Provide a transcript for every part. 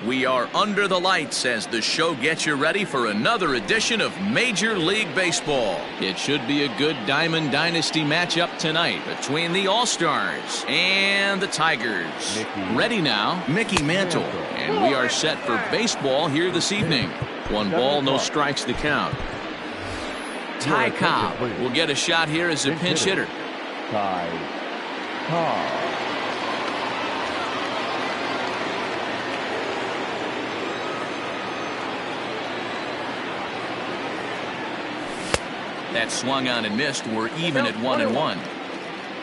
We are under the lights as the show gets you ready for another edition of Major League Baseball. It should be a good Diamond Dynasty matchup tonight between the All-Stars and the Tigers. Ready now, Mickey Mantle. And we are set for baseball here this evening. 1 ball, no strikes the count. Ty Cobb will get a shot here as a pinch hitter. Ty Cobb. That swung on and missed. We're even at 1-1.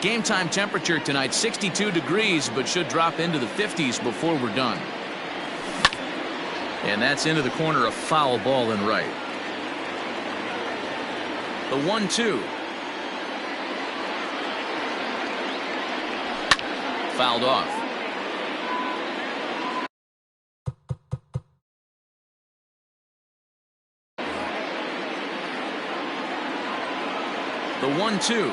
Game time temperature tonight 62 degrees, but should drop into the 50s before we're done. And that's into the corner, a foul ball and right. The 1-2. Fouled off. The 1-2.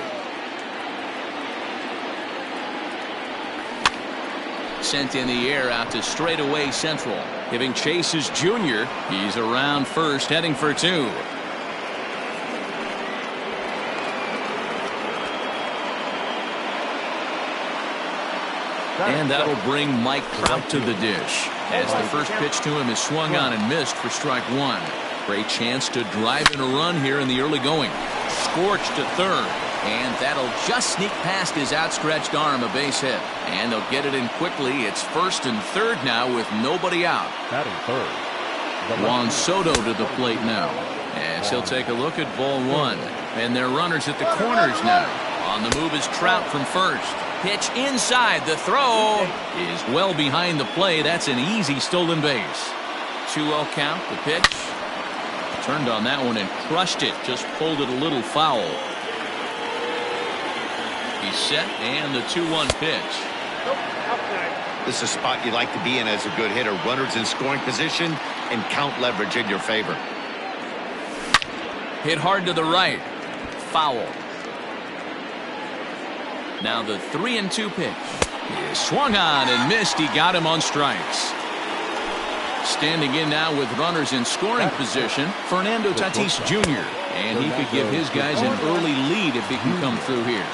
Sent in the air out to straightaway central. Giving chase is Junior. He's around first, heading for 2. And that'll bring Mike Trout to the dish, as the first pitch to him is swung on and missed for strike 1. Great chance to drive in a run here in the early going. Scorched to third, and that'll just sneak past his outstretched arm, a base hit. And they'll get it in quickly. It's first and third now with nobody out. Batting third. Juan Soto to the plate now, as he'll take a look at ball 1. And their runners at the corners now. On the move is Trout from first. Pitch inside. The throw is well behind the play. That's an easy stolen base. 2-0 count. The pitch. Turned on that one and crushed it. Just pulled it a little foul. He's set, and the 2-1 pitch. This is a spot you like to be in as a good hitter. Runners in scoring position and count leverage in your favor. Hit hard to the right. Foul. Now the 3-2 pitch. He swung on and missed. He got him on strikes. Standing in now with runners in scoring position, Fernando Tatis Jr. And he could give his guys an early lead if he can come through here.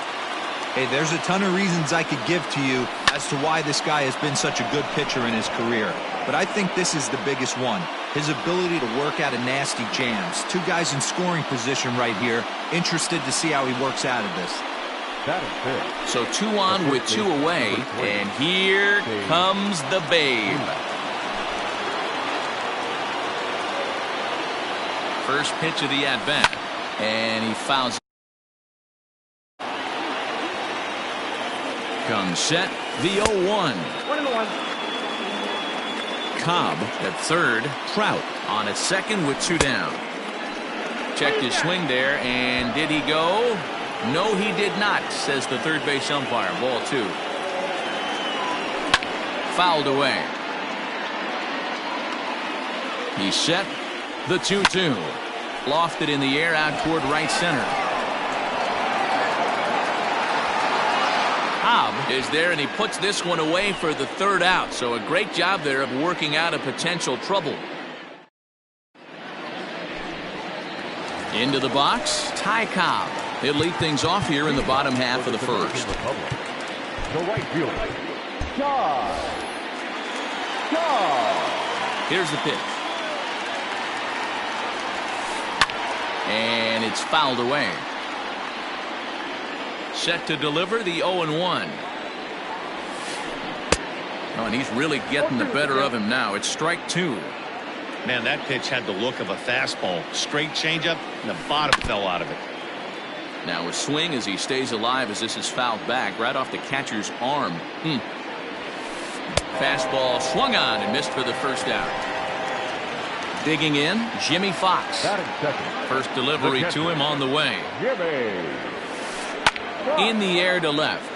Hey, there's a ton of reasons I could give to you as to why this guy has been such a good pitcher in his career. But I think this is the biggest one. His ability to work out of nasty jams. 2 guys in scoring position right here. Interested to see how he works out of this. So 2 on with 2 away. And here comes the Babe. First pitch of the at-bat. And he fouls. Comes set, the 0-1. Cobb at third. Trout on at second with 2 down. Checked his swing there, and did he go? No, he did not, says the third base umpire. Ball 2. Fouled away. He's set, the 2-2. Lofted in the air out toward right center. Cobb is there, and he puts this one away for the 3rd out. So a great job there of working out a potential trouble. Into the box, Ty Cobb. He'll lead things off here in the bottom half of the first. The right fielder, Here's the pitch. And it's fouled away. Set to deliver the 0-1. Oh, and he's really getting the better of him now. It's strike 2. Man, that pitch had the look of a fastball. Straight changeup, and the bottom fell out of it. Now a swing as he stays alive as this is fouled back right off the catcher's arm. Fastball swung on and missed for the 1st out. Digging in, Jimmy Fox. First delivery to him on the way. In the air to left.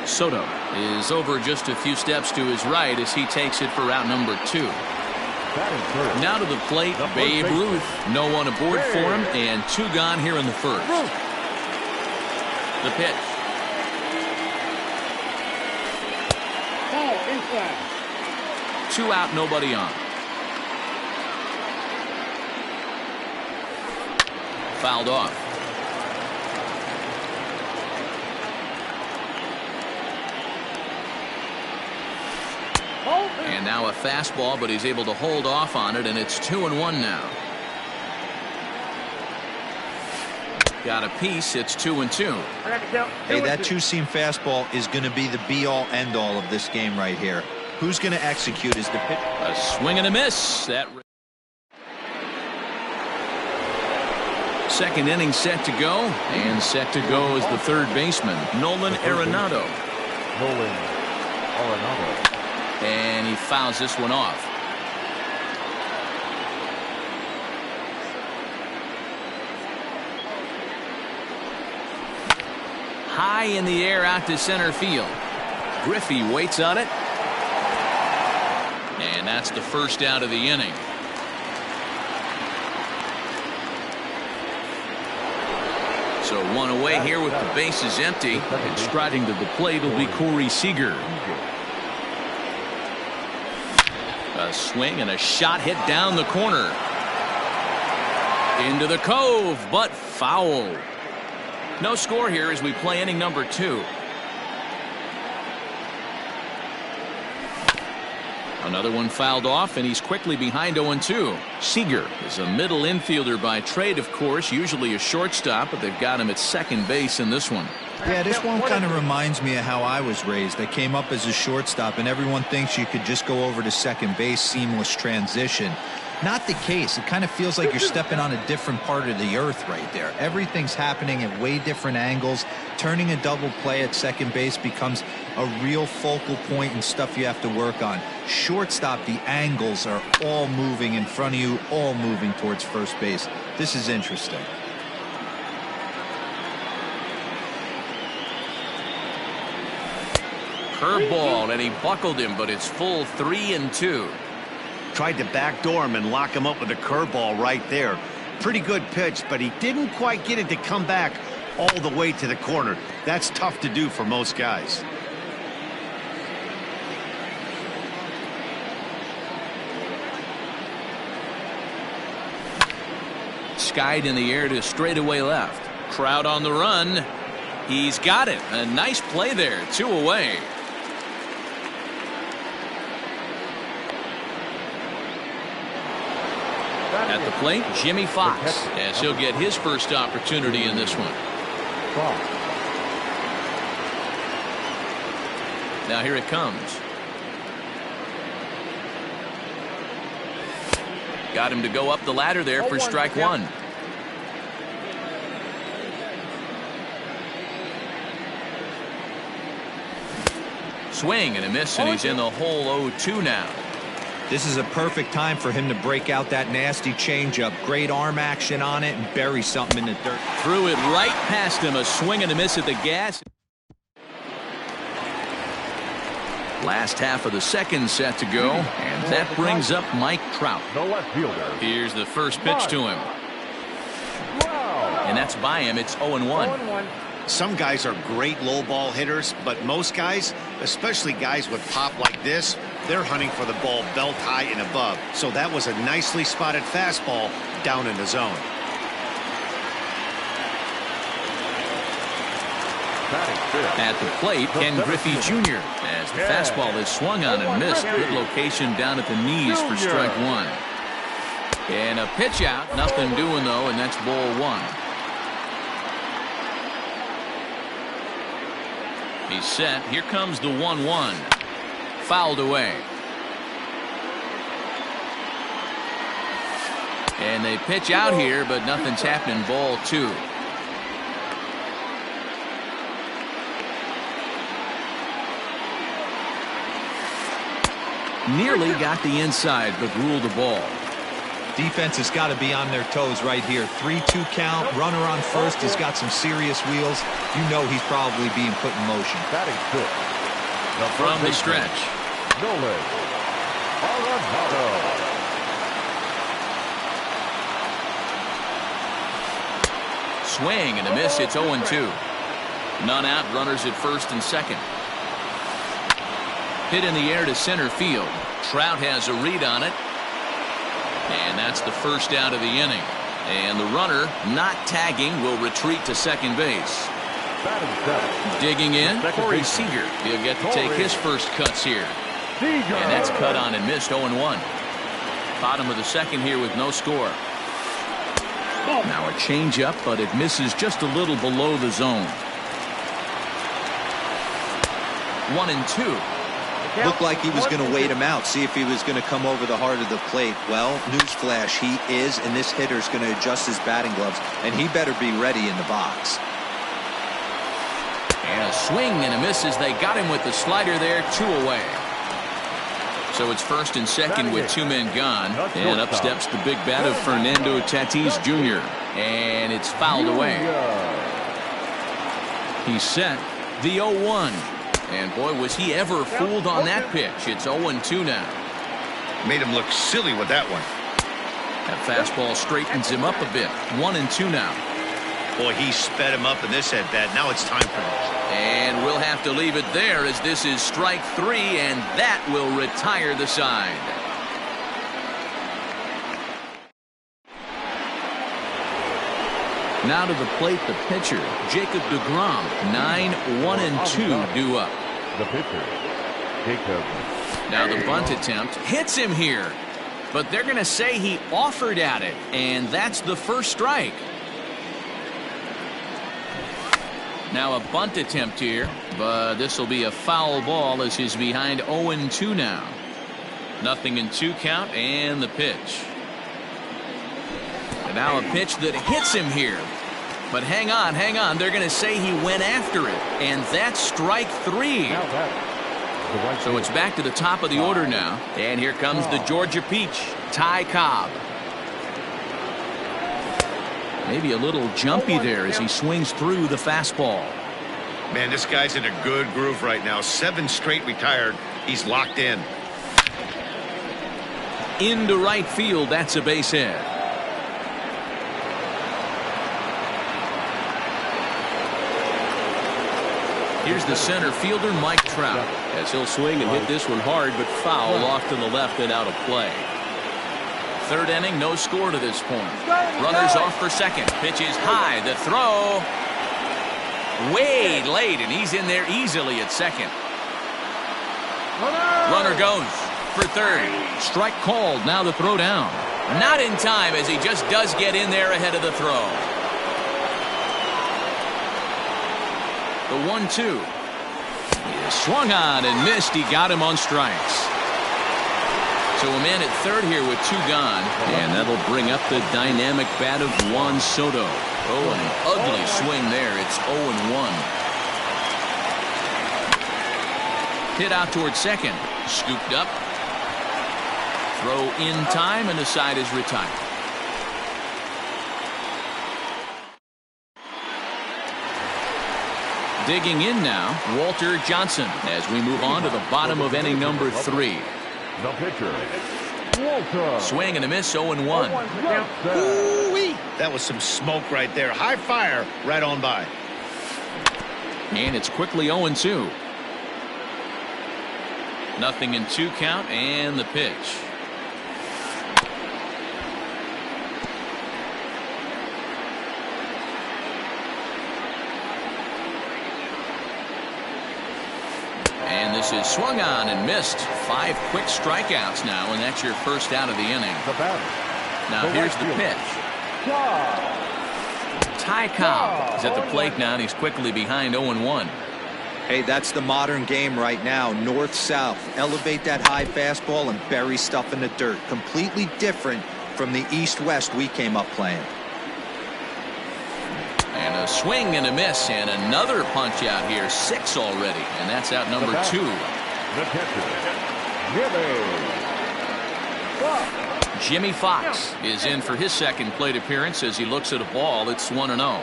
Soto is over just a few steps to his right as he takes it for route number 2. Now to the plate, Babe Ruth. No one aboard for him, and 2 gone here in the first. The pitch. 2 out, nobody on. Fouled off. And now a fastball, but he's able to hold off on it, and it's 2-1 now. Got a piece. It's 2-2. Hey, that two-seam fastball is going to be the be-all, end-all of this game right here. Who's going to execute is the pitch. A swing and a miss. That second inning set to go, and set to go is the third baseman, Nolan Arenado. And he fouls this one off. High in the air out to center field. Griffey waits on it. And that's the first out of the inning. So 1 away here with the bases empty. And striding to the plate will be Corey Seager. A swing and a shot hit down the corner. Into the cove, but foul. No score here as we play inning number 2. Another one fouled off, and he's quickly behind 0-2. Seager is a middle infielder by trade, of course, usually a shortstop, but they've got him at second base in this one. Yeah, this one kind of reminds me of how I was raised. I came up as a shortstop, and everyone thinks you could just go over to second base, seamless transition. Not the case. It kind of feels like you're stepping on a different part of the earth right there. Everything's happening at way different angles. Turning a double play at second base becomes a real focal point and stuff you have to work on. Shortstop, the angles are all moving in front of you, all moving towards first base. This is interesting. Curveball, and he buckled him, but it's full 3-2. Tried to backdoor him and lock him up with a curveball right there. Pretty good pitch, but he didn't quite get it to come back all the way to the corner. That's tough to do for most guys. Skied in the air to straightaway left. Crowd on the run. He's got it. A nice play there. 2 away. At the plate, Jimmy Fox, as he'll get his first opportunity in this one. Now here it comes. Got him to go up the ladder there for strike 1. Swing and a miss, and he's in the hole 0-2 now. This is a perfect time for him to break out that nasty changeup. Great arm action on it and bury something in the dirt. Threw it right past him. A swing and a miss at the gas. Last half of the second set to go, and that brings up Mike Trout. The left fielder. Here's the first pitch to him. And that's by him. It's 0-1. Some guys are great low ball hitters, but most guys, especially guys with pop like this, they're hunting for the ball belt high and above. So that was a nicely spotted fastball down in the zone. At the plate, Ken Griffey Jr. as the fastball is swung on and missed. Good location down at the knees for strike 1. And a pitch out. Nothing doing, though, and that's ball 1. He's set. Here comes the 1-1. Fouled away. And they pitch out here, but nothing's happening. Ball 2. Nearly got the inside, but ruled the ball. Defense has got to be on their toes right here. 3-2 count. Runner on first. He's got some serious wheels. You know he's probably being put in motion. Batting fifth. From the stretch. Nolan Arenado. Swing and a miss. It's 0-2. None out. Runners at first and second. Hit in the air to center field. Trout has a read on it. And that's the first out of the inning. And the runner, not tagging, will retreat to second base. Digging in, Corey Seager. He'll get to take his first cuts here. And that's cut on and missed, 0-1. Bottom of the second here with no score. Now a changeup, but it misses just a little below the zone. 1-2. Looked like he was going to wait him out, see if he was going to come over the heart of the plate. Well, newsflash, he is, and this hitter's going to adjust his batting gloves, and he better be ready in the box. And a swing and a miss as they got him with the slider there, 2 away. So it's first and second with 2 men gone. And up steps the big bat of Fernando Tatis Jr. And it's fouled away. He's set the 0-1. And boy, was he ever fooled on that pitch. It's 0-2 now. Made him look silly with that one. That fastball straightens him up a bit. 1-2 now. Boy, he sped him up in this at-bat. Now it's time for this. And we'll have to leave it there as this is strike 3, and that will retire the side. Now to the plate, the pitcher, Jacob deGrom. 9-1-2 due up. The pitcher, Jacob. Now the bunt attempt hits him here, but they're going to say he offered at it, and that's the first strike. Now a bunt attempt here, but this will be a foul ball as he's behind 0-2 now. 0-2 count and the pitch. And now a pitch that hits him here. But hang on. They're going to say he went after it, and that's strike 3. So it's back to the top of the order now. And here comes the Georgia Peach, Ty Cobb. Maybe a little jumpy there as he swings through the fastball. Man, this guy's in a good groove right now. 7 straight retired. He's locked in. Into right field, that's a base hit. Here's the center fielder, Mike Trout, as he'll swing and hit this one hard, but foul off to the left and out of play. Third inning, no score to this point. Runners off for second. Pitch is high. The throw way late, and he's in there easily at second. Runner goes for third. Strike called. Now the throw down. Not in time as he just does get in there ahead of the throw. The 1-2. He swung on and missed. He got him on strikes. So a man at third here with 2 gone, and that'll bring up the dynamic bat of Juan Soto. Oh, an ugly swing there. It's 0-1. Hit out towards second. Scooped up. Throw in time, and the side is retired. Digging in now, Walter Johnson, as we move on to the bottom of inning number 3. The pitcher, Walter. Swing and a miss, 0-1. That was some smoke right there. High fire right on by. And it's quickly 0-2. 0-2 count and the pitch. And this is swung on and missed. 5 quick strikeouts now, and that's your first out of the inning. Now here's the pitch. Ty Cobb is at the plate now, and he's quickly behind 0-1. Hey, that's the modern game right now. North-south. Elevate that high fastball and bury stuff in the dirt. Completely different from the east-west we came up playing. And a swing and a miss, and another punch out here. 6 already, and that's out number 2. The catcher, Jimmy Fox is in for his second plate appearance as he looks at a ball. It's 1-0.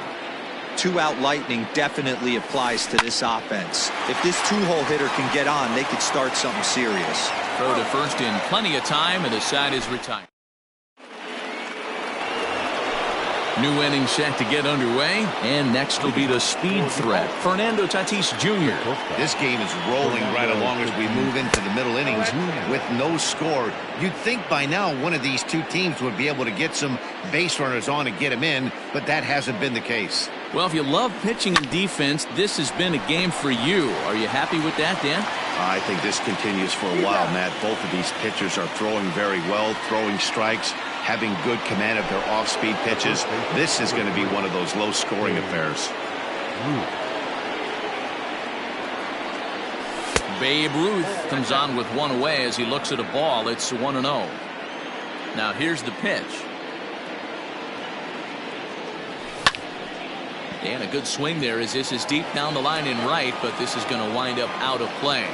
2-out lightning definitely applies to this offense. If this 2-hole hitter can get on, they could start something serious. Throw to first in plenty of time, and the side is retired. New inning set to get underway, and next will be the speed threat, Fernando Tatis Jr. This game is rolling right along as we move into the middle innings with no score. You'd think by now one of these two teams would be able to get some base runners on and get them in, but that hasn't been the case. Well, if you love pitching and defense, this has been a game for you. Are you happy with that, Dan? I think this continues for a while, Matt. Both of these pitchers are throwing very well, throwing strikes, having good command of their off-speed pitches. This is going to be one of those low-scoring affairs. Babe Ruth comes on with one away as he looks at a ball. It's 1-0. Now here's the pitch. And a good swing there as this is deep down the line in right, but this is going to wind up out of play.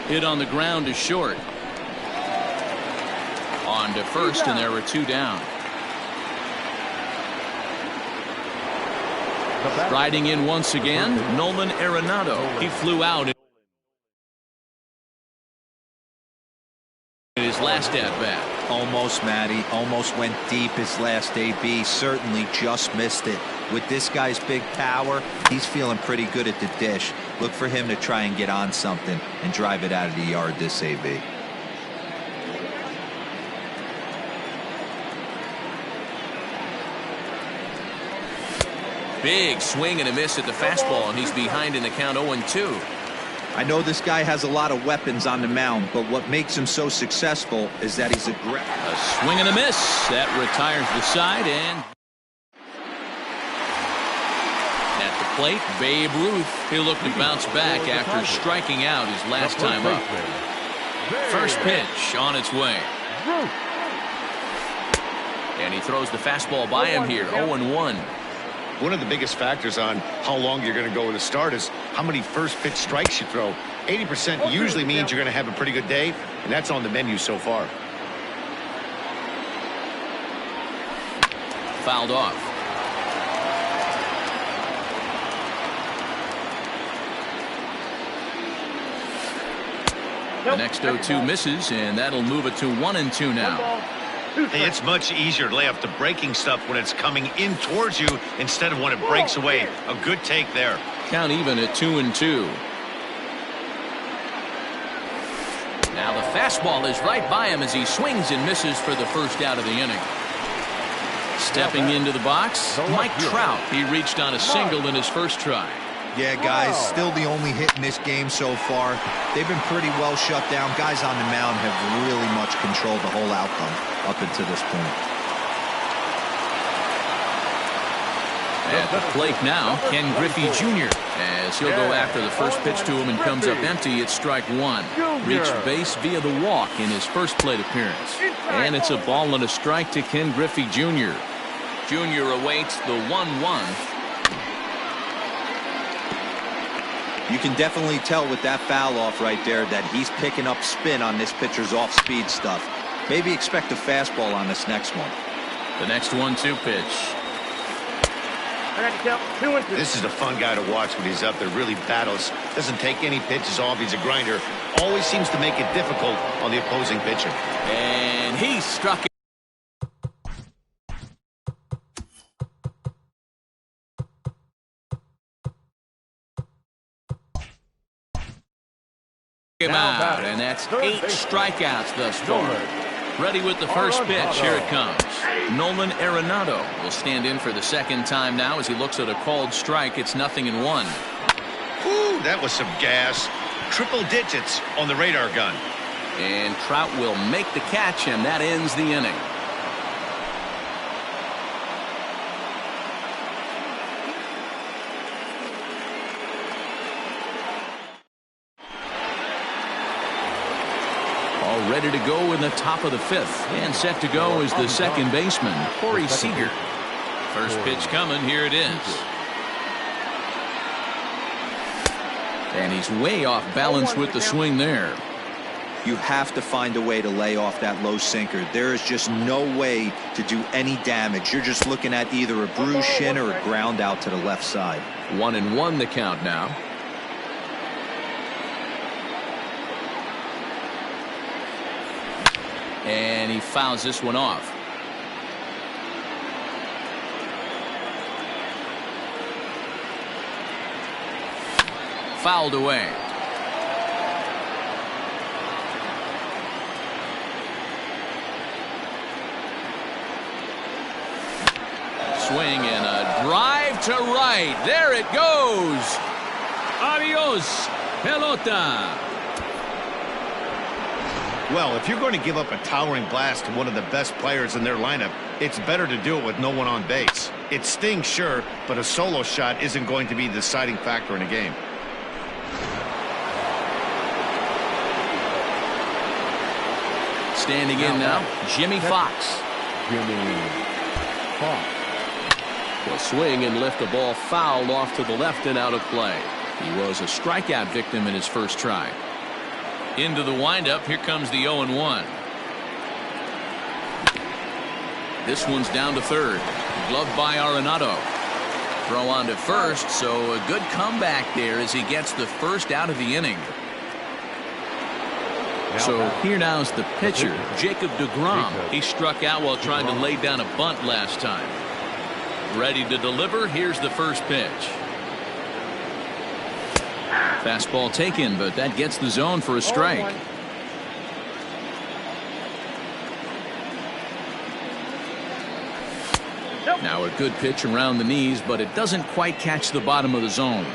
Hit on the ground is short. On to first, and there were two down. Riding in once again, Nolan Arenado. He flew out in his last at-bat. Almost, Matty. Almost went deep his last AB. Certainly just missed it. With this guy's big power, he's feeling pretty good at the dish. Look for him to try and get on something and drive it out of the yard this AB. Big swing and a miss at the fastball, and he's behind in the count 0-2. I know this guy has a lot of weapons on the mound, but what makes him so successful is that he's aggressive. A swing and a miss. That retires the side, and at the plate, Babe Ruth. He'll look to bounce back after striking out his last time up. First pitch on its way. And he throws the fastball by him here, 0-1. One of the biggest factors on how long you're going to go with a start is how many first pitch strikes you throw. 80% usually means you're going to have a pretty good day, and that's on the menu so far. Fouled off. The next 0-2 misses, and that'll move it to 1-2 now. It's much easier to lay off the breaking stuff when it's coming in towards you instead of when it breaks away. A good take there. Count even at 2-2. Now the fastball is right by him as he swings and misses for the first out of the inning. Stepping into the box, Mike Trout. He reached on a single in his first try. Yeah, guys, still the only hit in this game so far. They've been pretty well shut down. Guys on the mound have really much controlled the whole outcome up until this point. At the plate now, Ken Griffey Jr. as he'll go after the first pitch to him and comes up empty. It's strike one. Reached base via the walk in his first plate appearance. And it's a ball and a strike to Ken Griffey Jr. Jr. awaits the 1-1. You can definitely tell with that foul off right there that he's picking up spin on this pitcher's off-speed stuff. Maybe expect a fastball on this next one. The next 1-2 pitch. This is a fun guy to watch when he's up there. Really battles. Doesn't take any pitches off. He's a grinder. Always seems to make it difficult on the opposing pitcher. And he struck it. Him out, and that's 8 strikeouts thus far. Ready with the first pitch. Here it comes. Nolan Arenado will stand in for the second time now as he looks at a called strike. It's 0-1. Whew, that was some gas. Triple digits on the radar gun. And Trout will make the catch, and that ends the inning. All ready to go in the top of the 5th. And set to go is the second baseman, Corey Seager. First pitch coming. Here it is. And he's way off balance with the swing there. You have to find a way to lay off that low sinker. There is just no way to do any damage. You're just looking at either a bruised shin or a ground out to the left side. 1-1 the count now. And he fouls this one off. Fouled away. Swing and a drive to right. There it goes. Adios, pelota. Well, if you're going to give up a towering blast to one of the best players in their lineup, it's better to do it with no one on base. It stings, sure, but a solo shot isn't going to be the deciding factor in a game. Standing in now, Jimmy Fox. Jimmy Fox. Will swing and lift the ball foul off to the left and out of play. He was a strikeout victim in his first try. Into the windup, here comes the 0-1. This one's down to third. Gloved by Arenado. Throw on to first, so a good comeback there as he gets the first out of the inning. So here now's the pitcher, Jacob deGrom. He struck out while trying to lay down a bunt last time. Ready to deliver. Here's the first pitch. Fastball taken, but that gets the zone for a strike. Now a good pitch around the knees, but it doesn't quite catch the bottom of the zone.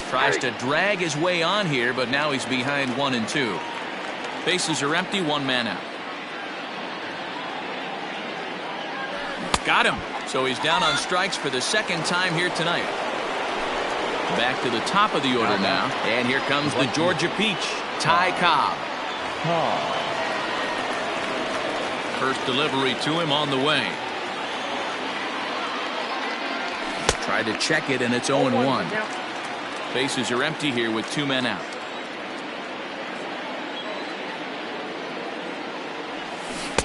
Tries to drag his way on here, but now he's behind 1 and 2. Bases are empty, 1 man out. Got him. So he's down on strikes for the second time here tonight. Back to the top of the order now. And here comes the Georgia Peach, Ty Cobb. First delivery to him on the way. Tried to check it, and it's 0-1. Bases are empty here with 2 men out.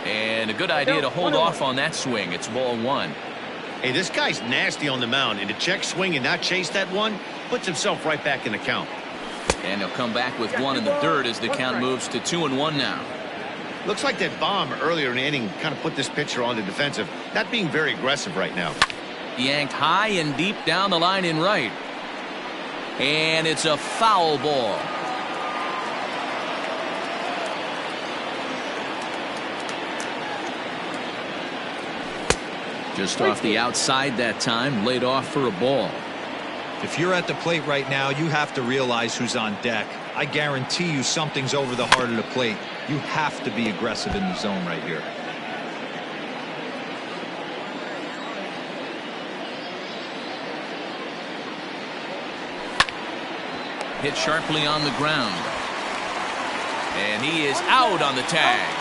And a good idea to hold off on that swing. It's ball 1. Hey, this guy's nasty on the mound, and to check swing and not chase that one puts himself right back in the count. And he'll come back with 1 in the third as the count moves to 2-1 now. Looks like that bomb earlier in the inning kind of put this pitcher on the defensive, not being very aggressive right now. Yanked high and deep down the line in right. And it's a foul ball. Just off the outside that time, laid off for a ball. If you're at the plate right now, you have to realize who's on deck. I guarantee you something's over the heart of the plate. You have to be aggressive in the zone right here. Hit sharply on the ground. And he is out on the tag.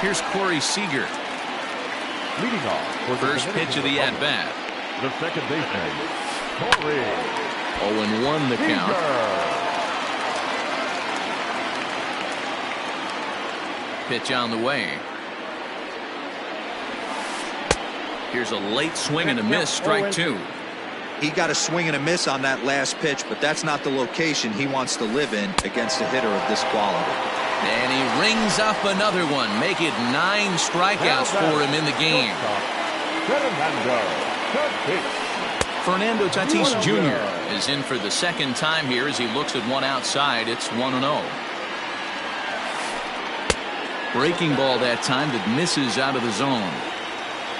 Here's Corey Seager. Leading off for the First pitch of the at-bat. The second baseman, Corey 0-1 the count. Pitch on the way. Here's a late swing and a miss, strike 2. He got a swing and a miss on that last pitch, but that's not the location he wants to live in against a hitter of this quality. And he rings up another one, make it 9 strikeouts for him in the game. Fernando Tatis Jr. is in for the second time here as he looks at one outside. It's 1-0. Breaking ball that time that misses out of the zone.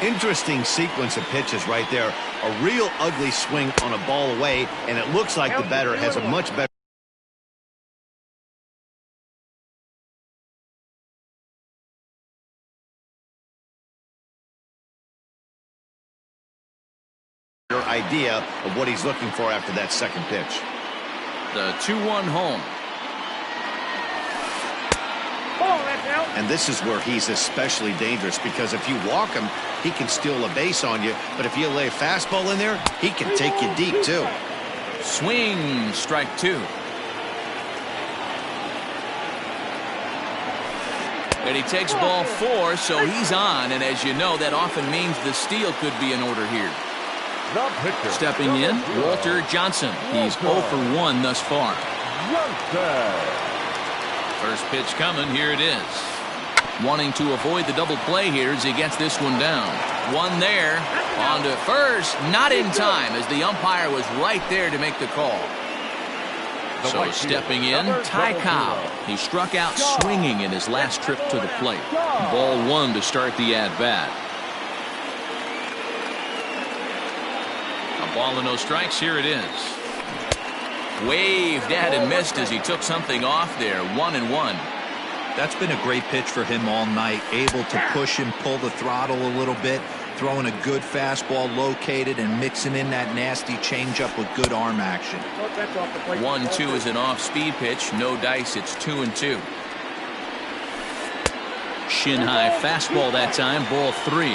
Interesting sequence of pitches right there. A real ugly swing on a ball away, and it looks like the batter has a much better idea of what he's looking for after that second pitch. The 2-1 home. And this is where he's especially dangerous, because if you walk him, he can steal a base on you, but if you lay a fastball in there, he can take you deep too. Swing, strike 2. And he takes ball 4, so he's on. And as you know, that often means the steal could be in order here. Stepping in, Walter Johnson. He's 0 for 1 thus far. First pitch coming. Here it is. Wanting to avoid the double play here as he gets this one down. One there. On to first. Not in time as the umpire was right there to make the call. So stepping in, Ty Cobb. He struck out swinging in his last trip to the plate. Ball 1 to start the at-bat. A ball and no strikes. Here it is. Waved at and missed as he took something off there. 1-1. That's been a great pitch for him all night. Able to push and pull the throttle a little bit. Throwing a good fastball located and mixing in that nasty changeup with good arm action. 1-2 is an off-speed pitch. No dice. It's 2-2. Shin high fastball that time. Ball 3.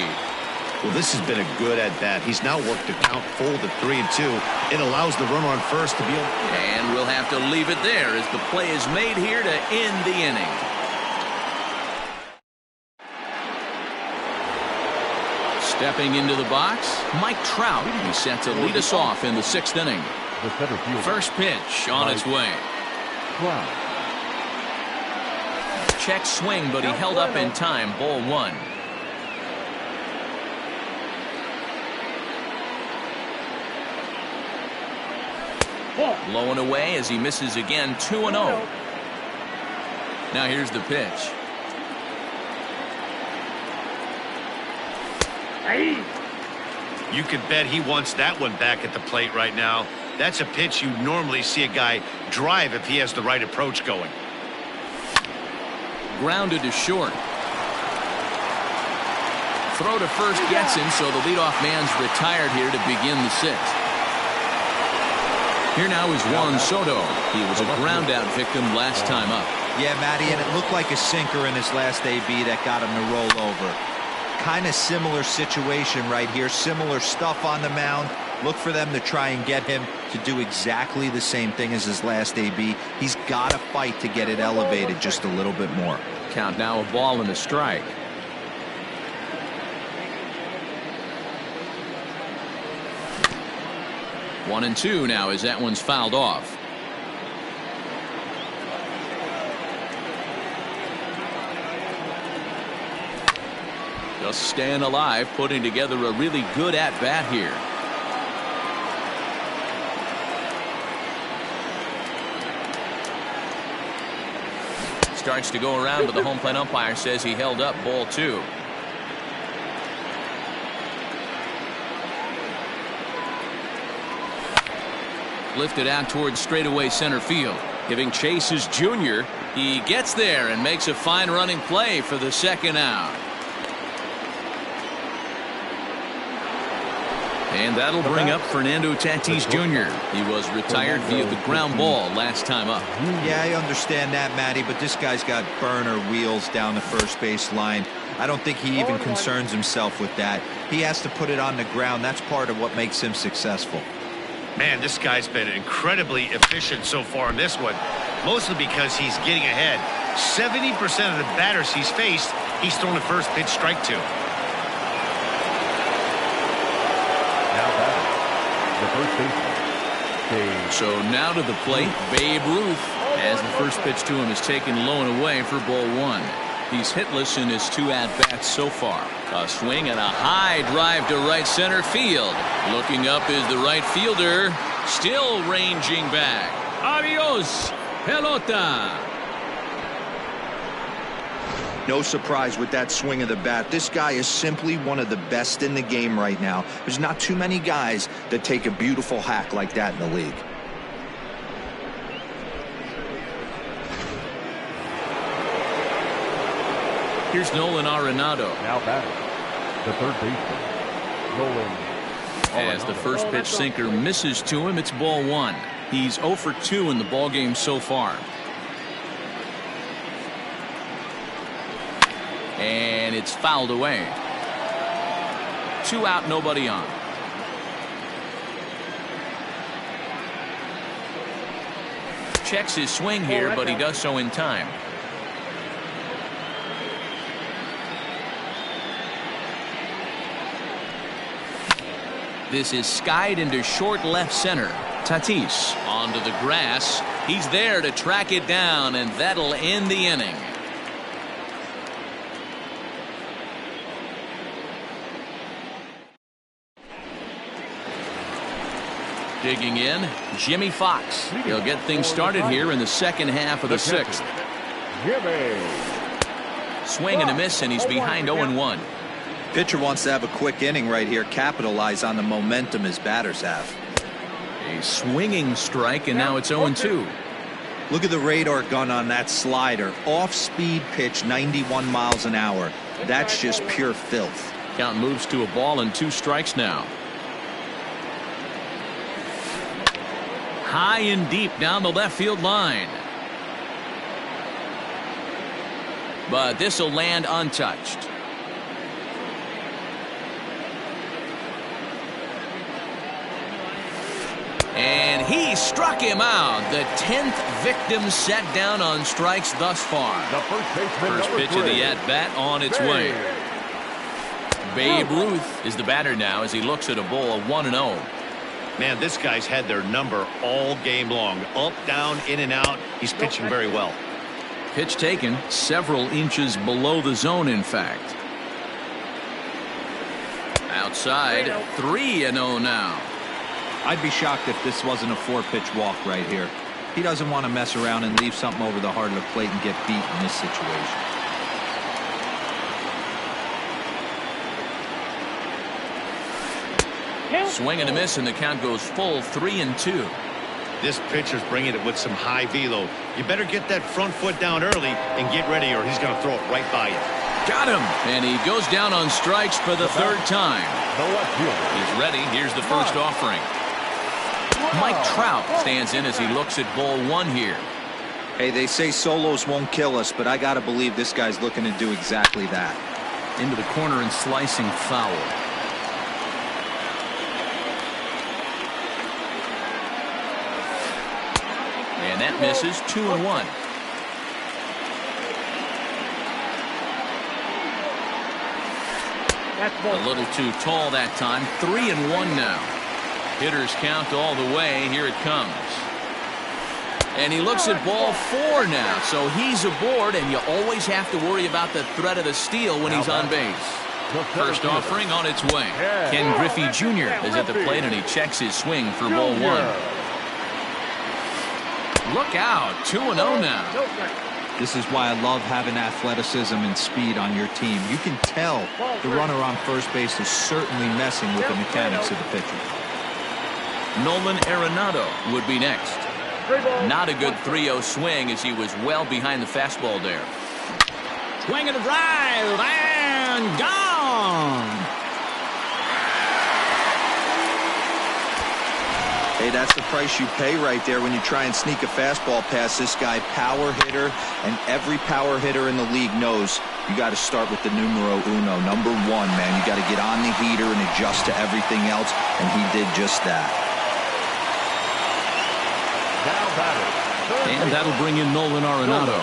Well, this has been a good at-bat. He's now worked the count full to 3-2. It allows the runner on first to be able... And we'll have to leave it there as the play is made here to end the inning. Stepping into the box, Mike Trout. He's set to lead us off in the 6th inning. First pitch on its way. Check swing, but he held up in time. Ball 1. Low and away as he misses again. 2-0. Now here's the pitch. You can bet he wants that one back at the plate right now. That's a pitch you normally see a guy drive if he has the right approach going. Grounded to short. Throw to first gets him, so the leadoff man's retired here to begin the 6th. Here now is Juan Soto. He was a ground out victim last time up. Yeah, Matty, and it looked like a sinker in his last AB that got him to roll over. Kind of similar situation right here. Similar stuff on the mound. Look for them to try and get him to do exactly the same thing as his last AB. He's got to fight to get it elevated just a little bit more. Count now, a ball and a strike. One and two now as that one's fouled off. Just staying alive, putting together a really good at-bat here. Starts to go around, but the home plate umpire says he held up. Ball 2. Lifted out towards straightaway center field. Giving chase is Junior. He gets there and makes a fine running play for the second out. And that'll bring up Fernando Tatis Jr. He was retired via the ground ball last time up. Yeah, I understand that, Matty, but this guy's got burner wheels down the first base line. I don't think he even concerns himself with that. He has to put it on the ground. That's part of what makes him successful. Man, this guy's been incredibly efficient so far in this one, mostly because he's getting ahead. 70% of the batters he's faced, he's thrown a first pitch strike to. So now to the plate, Babe Ruth, as the first pitch to him is taken low and away for ball 1. He's hitless in his 2 at-bats so far. A swing and a high drive to right center field. Looking up is the right fielder, still ranging back. Adios, pelota. No surprise with that swing of the bat. This guy is simply one of the best in the game right now. There's not too many guys that take a beautiful hack like that in the league. Here's Nolan Arenado. Now batting, the third baseman, Nolan. As the first pitch sinker misses to him, it's ball 1. He's 0 for 2 in the ballgame so far. And it's fouled away. 2 out, nobody on. Checks his swing here, but he does so in time. This is skied into short left center. Tatis onto the grass. He's there to track it down, and that'll end the inning. Digging in, Jimmy Fox. He'll get things started here in the second half of the sixth. Swing and a miss, and he's behind 0-1. Pitcher wants to have a quick inning right here, capitalize on the momentum his batters have. A swinging strike, and now it's 0-2. Look at the radar gun on that slider. Off-speed pitch, 91 miles an hour. That's just pure filth. Count moves to a ball and 2 strikes now. High and deep down the left field line. But this will land untouched. And he struck him out. The 10th victim set down on strikes thus far. First pitch of the at-bat on its way. Babe Ruth is the batter now as he looks at a ball of 1-0. Man, this guy's had their number all game long. Up, down, in and out. He's pitching very well. Pitch taken several inches below the zone, in fact. Outside, 3-0 now. I'd be shocked if this wasn't a 4-pitch walk right here. He doesn't want to mess around and leave something over the heart of the plate and get beat in this situation. Swing and a miss, and the count goes full 3-2. This pitcher's bringing it with some high velo. You better get that front foot down early and get ready, or he's going to throw it right by you. Got him! And he goes down on strikes for the 3rd time. He's ready. Here's the first offering. Mike Trout stands in as he looks at ball 1 here. Hey, they say solos won't kill us, but I got to believe this guy's looking to do exactly that. Into the corner and slicing foul. And that misses. 2-1. A little too tall that time. 3-1 now. Hitters count all the way. Here it comes. And he looks at ball 4 now. So he's aboard, and you always have to worry about the threat of the steal when he's on base. First offering on its way. Ken Griffey Jr. is at the plate, and he checks his swing for ball 1. Look out. 2-0 now. This is why I love having athleticism and speed on your team. You can tell the runner on first base is certainly messing with the mechanics of the pitcher. Nolan Arenado would be next. Not a good 3-0 swing as he was well behind the fastball there. Swing and a drive, and gone. Hey, that's the price you pay right there when you try and sneak a fastball past this guy. Power hitter, and every power hitter in the league knows you got to start with the numero uno, number 1, man. You got to get on the heater and adjust to everything else, and he did just that. And that'll bring in Nolan Arenado.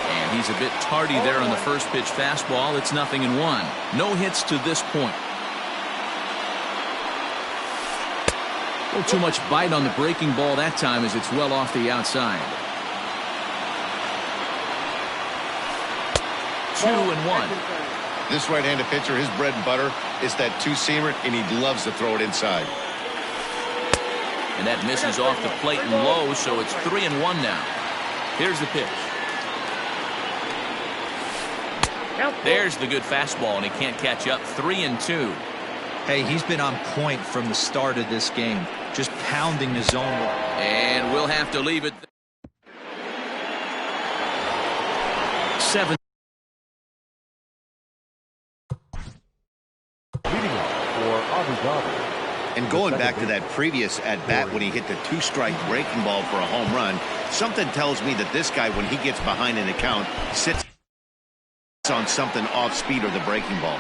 And he's a bit tardy there on the first pitch fastball. It's 0-1. No hits to this point. A little too much bite on the breaking ball that time as it's well off the outside. 2-1. This right-handed pitcher, his bread and butter is that 2-seamer, and he loves to throw it inside. And that misses off the plate and low, so it's 3-1 now. Here's the pitch. There's the good fastball, and he can't catch up. 3-2. Hey, he's been on point from the start of this game, just pounding the zone. And we'll have to leave it. 7. And going back to that previous at-bat when he hit the 2-strike breaking ball for a home run, something tells me that this guy, when he gets behind an account, sits on something off-speed or the breaking ball.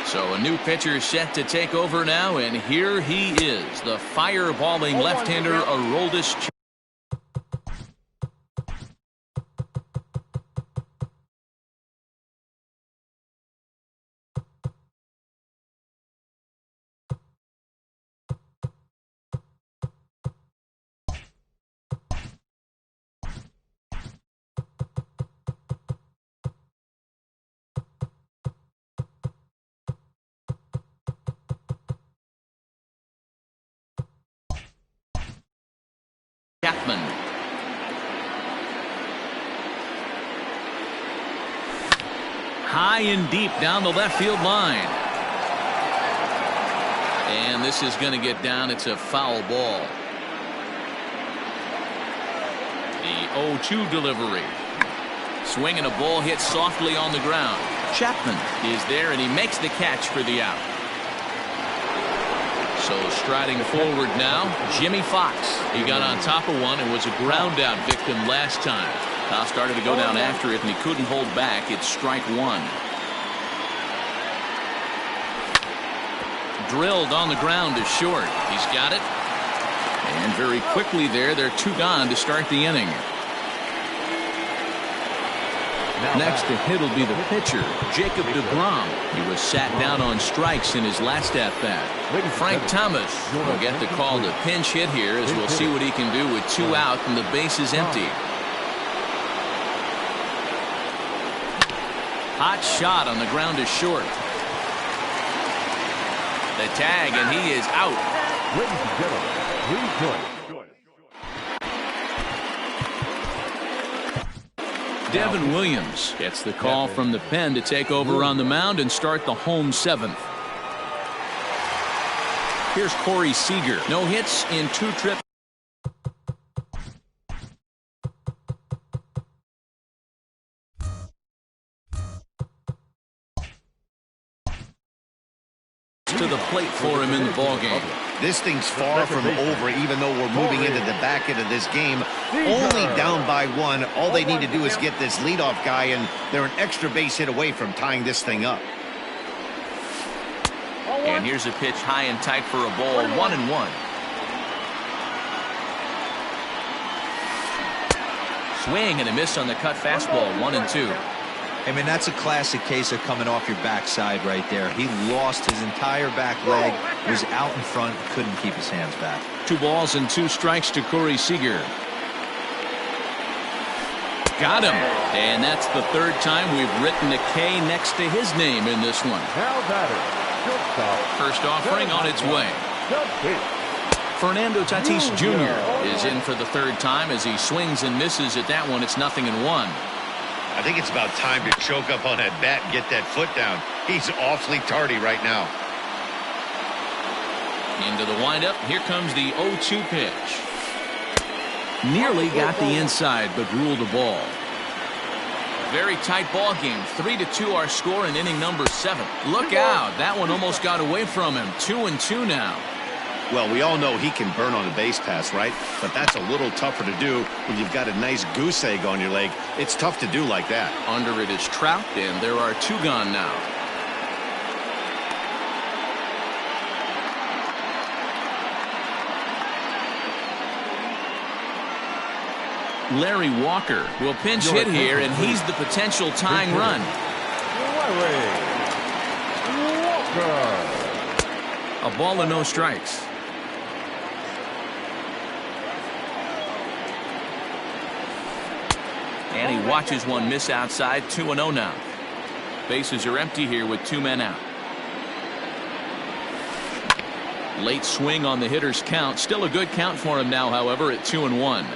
So a new pitcher set to take over now, and here he is, the fireballing left-hander Aroldis. high and deep down the left field line. And this is going to get down. It's a foul ball. The 0-2 delivery. Swing and a ball hit softly on the ground. Chapman is there, and he makes the catch for the out. So striding forward now, Jimmy Fox. He got on top of one and was a ground out victim last time. Now started to go down after it, and he couldn't hold back. It's strike one. Drilled on the ground is short. He's got it. And very quickly there, they're two gone to start the inning. Next to hit will be the pitcher, Jacob deGrom. He was sat down on strikes in his last at-bat. Frank Thomas will get the call to pinch hit here, as we'll see what he can do with two out and the base is empty. Hot shot on the ground is short. The tag, and he is out. Ladies and gentlemen, please join. Devin Williams gets the call from the pen to take over on the mound and start the home seventh. Here's Corey Seager. No hits in two trips to the plate for him in the ballgame. This thing's far from over, even though we're moving into the back end of this game. Only down by one. All they need to do is get this leadoff guy, and they're an extra base hit away from tying this thing up. And here's a pitch high and tight for a ball, 1-1. Swing and a miss on the cut fastball, 1-2. I mean, that's a classic case of coming off your backside right there. He lost his entire back leg, was out in front, couldn't keep his hands back. 2 balls and 2 strikes to Corey Seager. Got him. And that's the third time we've written a K next to his name in this one. First offering on its way. Fernando Tatis Jr. is in for the third time as he swings and misses at that one. It's 0-1. I think it's about time to choke up on that bat and get that foot down. He's awfully tardy right now. Into the windup. Here comes the 0-2 pitch. Nearly got the inside, but ruled a ball. Very tight ball game. 3-2 our score in inning number 7. Look out. That one almost got away from him. 2-2 now. Well, we all know he can burn on a base pass, right? But that's a little tougher to do when you've got a nice goose egg on your leg. It's tough to do like that. Under it is Trout, and there are 2 gone now. Larry Walker will pinch hit here, and he's the potential tying run. A ball and no strikes. And he watches one miss outside. 2-0 now. Bases are empty here with 2 men out. Late swing on the hitter's count. Still a good count for him now, however, at 2-1.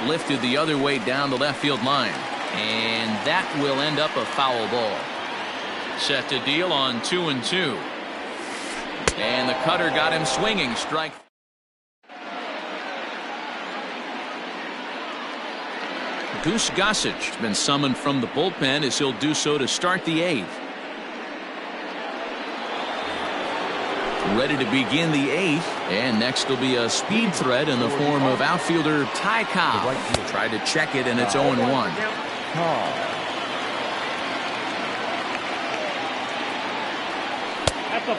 Lifted the other way down the left field line. And that will end up a foul ball. Set to deal on 2-2. And the cutter got him swinging. Strike. Goose Gossage has been summoned from the bullpen as he'll do so to start the 8th. Ready to begin the 8th, and next will be a speed threat in the form of outfielder Ty Cobb. Try to check it, and it's 0-1.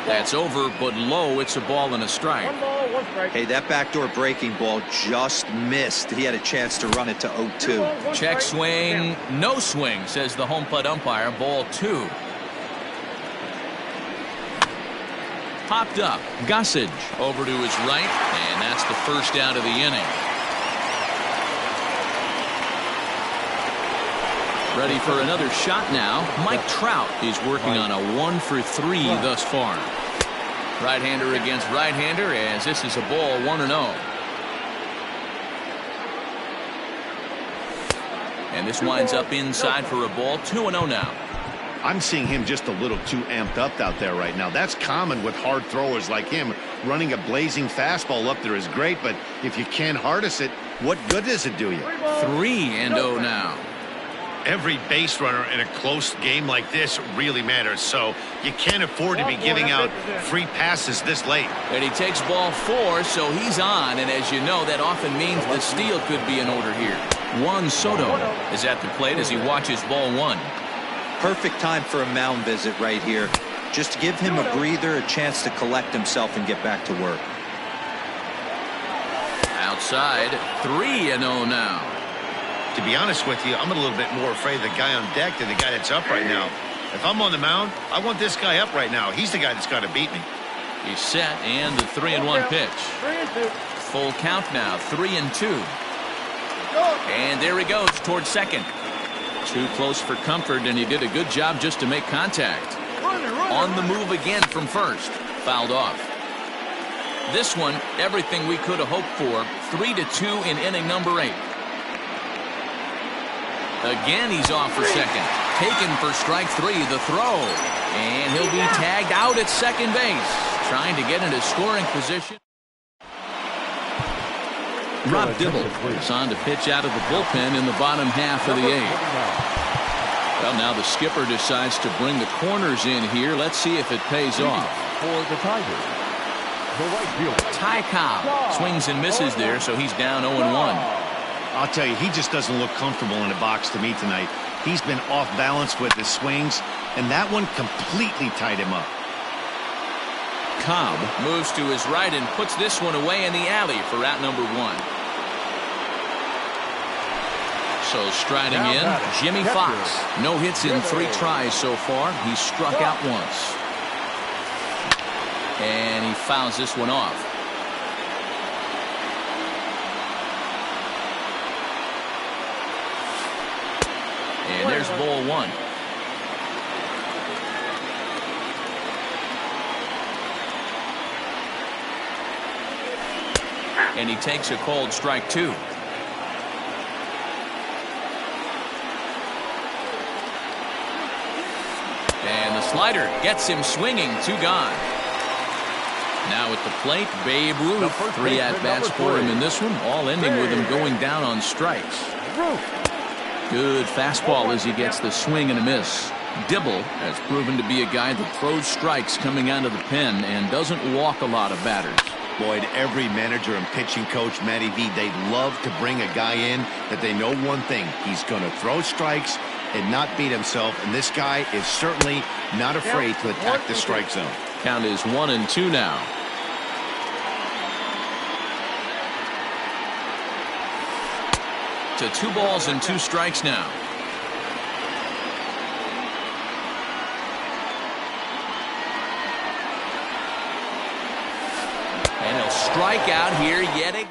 That's over, but low. It's a ball and a strike. Hey, that backdoor breaking ball just missed. He had a chance to run it to 0-2. Check swing, no swing, says the home plate umpire. Ball 2. Popped up. Gossage over to his right, and that's the first out of the inning. Ready for another shot now. Mike Trout is working on a 1-for-3 thus far. Right-hander against right-hander, as this is a ball, 1-0. And this winds up inside for a ball. 2-0 now. I'm seeing him just a little too amped up out there right now. That's common with hard throwers like him. Running a blazing fastball up there is great, but if you can't harness it, what good does it do you? 3-0 now. Every base runner in a close game like this really matters, so you can't afford to be giving out free passes this late. And he takes ball 4, so he's on, and as you know, that often means the steal could be in order here. Juan Soto is at the plate as he watches ball 1. Perfect time for a mound visit right here. Just give him a breather, a chance to collect himself and get back to work. Outside, 3-0 now. To be honest with you, I'm a little bit more afraid of the guy on deck than the guy that's up right now. If I'm on the mound, I want this guy up right now. He's the guy that's got to beat me. He's set, and the 3-1 pitch. Full count now, 3-2. And there he goes towards second. Too close for comfort, and he did a good job just to make contact. On the move again from first. Fouled off. This one, everything we could have hoped for. 3-2 in inning number 8. Again, he's off for second. Taken for strike 3, the throw. And he'll be tagged out at second base. Trying to get into scoring position. Rob Dibble is on to pitch out of the bullpen in the bottom half of the 8th. Well, now the skipper decides to bring the corners in here. Let's see if it pays off. For the Tigers, the right fielder, Ty Cobb swings and misses there, so he's down 0-1. I'll tell you, he just doesn't look comfortable in the box to me tonight. He's been off balance with his swings, and that one completely tied him up. Cobb moves to his right and puts this one away in the alley for out number 1. So striding in, Jimmy Fox. No hits in 3 tries so far. He's struck out once. And he fouls this one off. And there's ball 1. And he takes a called strike 2. And the slider gets him swinging. 2 gone. Now at the plate, Babe Ruth. 3 at-bats for him in this one, all ending with him going down on strikes. Good fastball as he gets the swing and a miss. Dibble has proven to be a guy that throws strikes coming out of the pen and doesn't walk a lot of batters. Boyd, every manager and pitching coach, Matty V, they love to bring a guy in that they know one thing. He's going to throw strikes and not beat himself, and this guy is certainly not afraid to attack the strike zone. Count is 1-2 now. To 2 balls and 2 strikes now. And he'll strike out here yet again.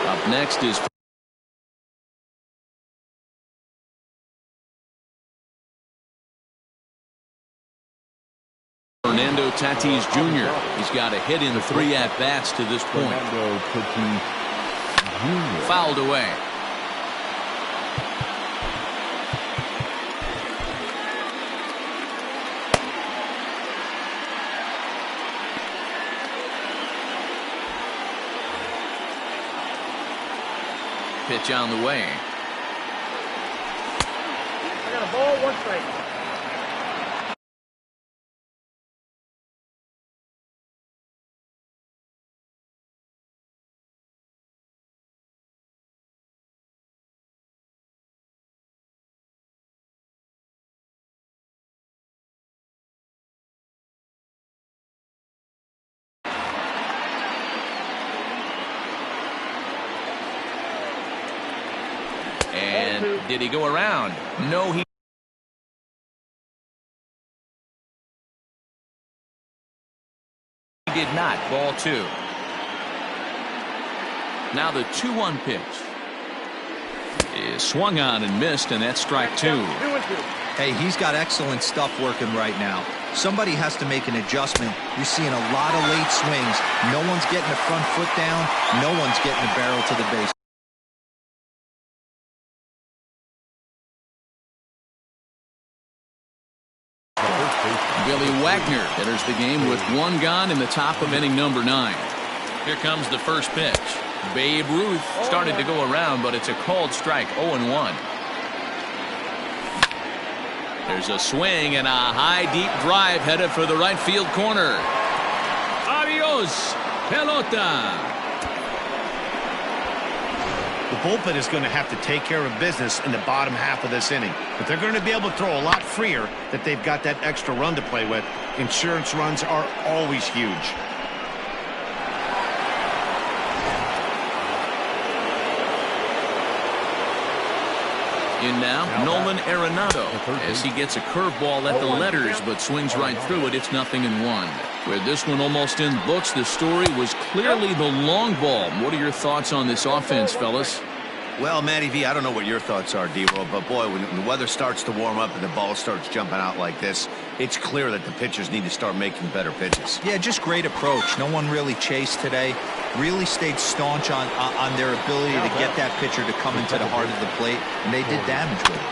Up next is Fernando Tatis Jr. He's got a hit in 3 at-bats to this point. Fernando Tatis Jr. Fouled away. Pitch on the way. I got a ball, 1 strike. And did he go around? No, he did not. Ball 2. Now the 2-1 pitch is swung on and missed, and that's strike 2. Hey, he's got excellent stuff working right now. Somebody has to make an adjustment. You're seeing a lot of late swings. No one's getting the front foot down. No one's getting the barrel to the base. Willie Wagner enters the game with one gone in the top of inning number 9. Here comes the first pitch. Babe Ruth started to go around, but it's a called strike, 0-1. There's a swing and a high, deep drive headed for the right field corner. Adios, pelota. The bullpen is going to have to take care of business in the bottom half of this inning. But they're going to be able to throw a lot freer that they've got that extra run to play with. Insurance runs are always huge. In now, Nolan Arenado, as he gets a curveball at the letters, but swings right through it. It's 0-1. With this one almost in books, the story was clearly the long ball. What are your thoughts on this offense, fellas? Well, Matty V, I don't know what your thoughts are, D-Roll, but boy, when the weather starts to warm up and the ball starts jumping out like this, it's clear that the pitchers need to start making better pitches. Yeah, just great approach. No one really chased today. Really stayed staunch on their ability to get that pitcher to come into the heart of the plate, and they did damage with it.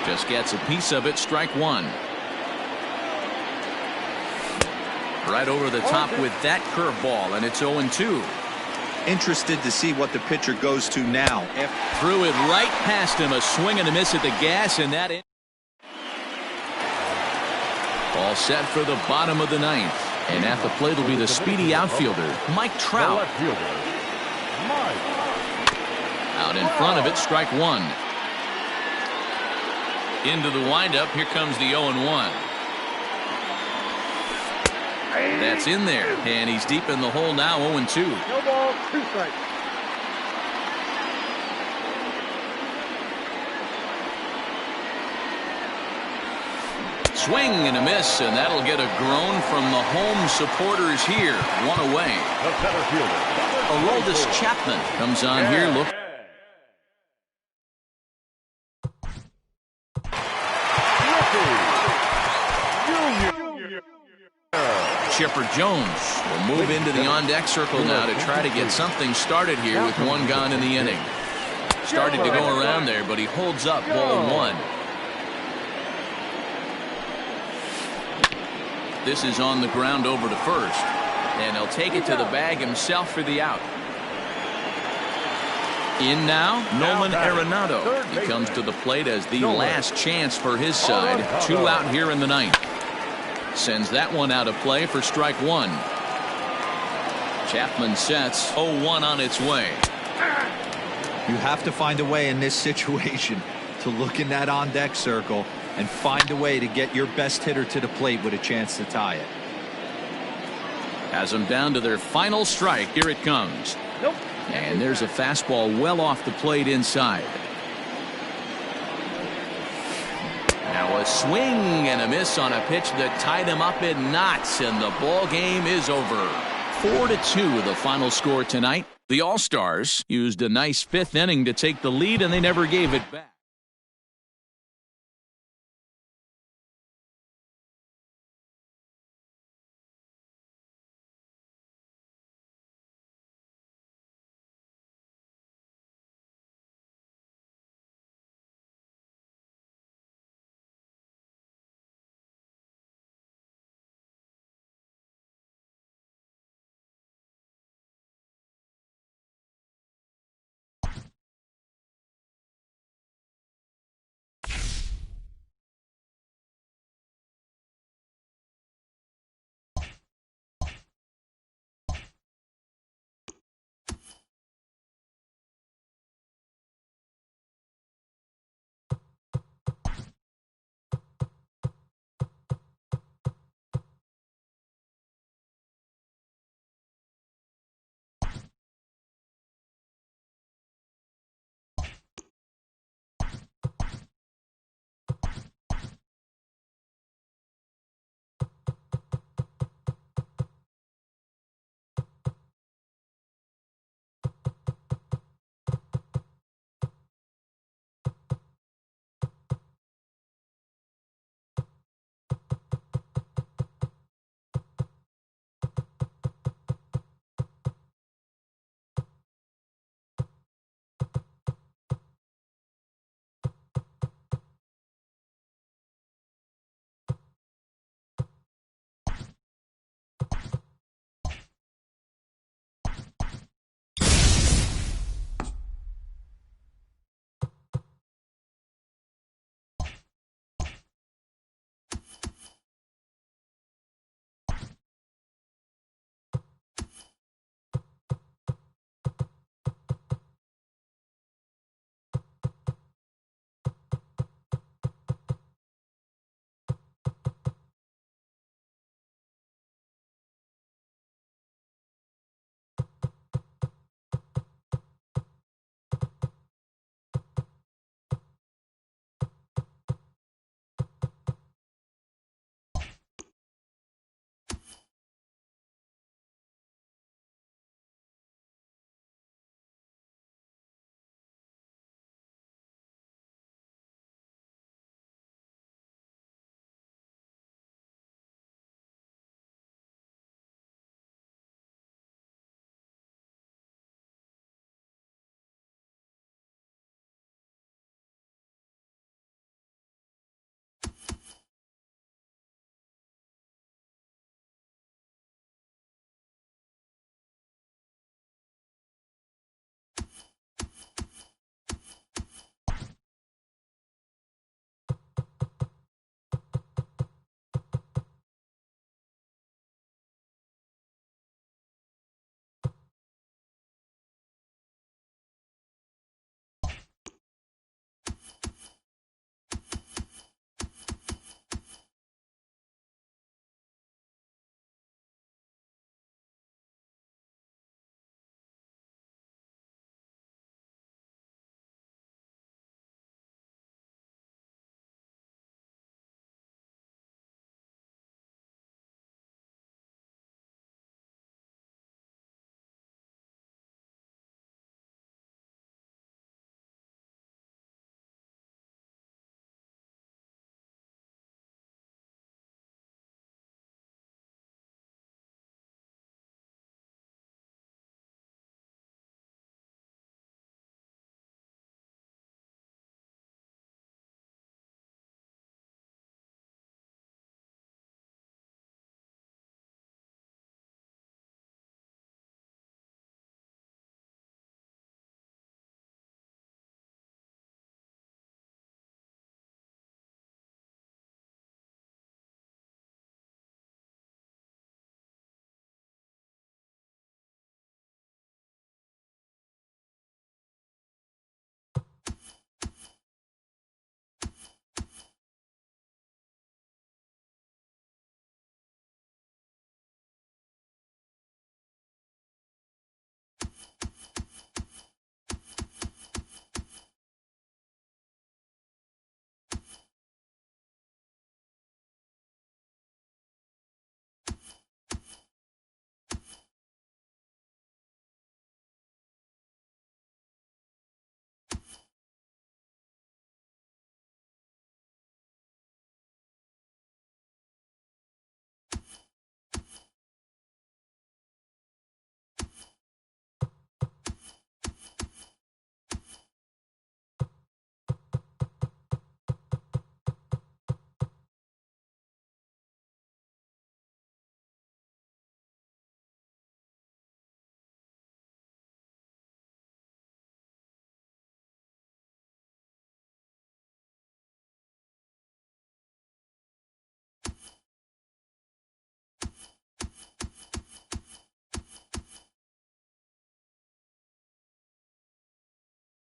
Just gets a piece of it, strike one. Right over the top with that curveball, and it's 0-2. Interested to see what the pitcher goes to now. Threw it right past him, a swing and a miss at the gas, and that in. All set for the bottom of the 9th. And at the plate will be the speedy outfielder, Mike Trout. Out in front of it, strike one. Into the windup, here comes the 0-1. That's in there, and he's deep in the hole now, 0-2. No ball, 2 strikes. Swing and a miss, and that'll get a groan from the home supporters here. One away. The center fielder. Aroldis Chapman comes on here. Look. Chipper Jones will move into the on-deck circle now to try to get something started here with one gone in the inning. Started to go around there, but he holds up, ball one. This is on the ground over to first, and he'll take it to the bag himself for the out. In now, Nolan Arenado. He comes to the plate as the last chance for his side. 2 out here in the 9th. Sends that one out of play for strike one. Chapman sets 0-1 on its way. You have to find a way in this situation to look in that on-deck circle and find a way to get your best hitter to the plate with a chance to tie it. Has them down to their final strike. Here it comes. Nope. And there's a fastball well off the plate inside. Now a swing and a miss on a pitch that tied him up in knots, and the ball game is over. 4-2 the final score tonight. The All-Stars used a nice 5th inning to take the lead, and they never gave it back.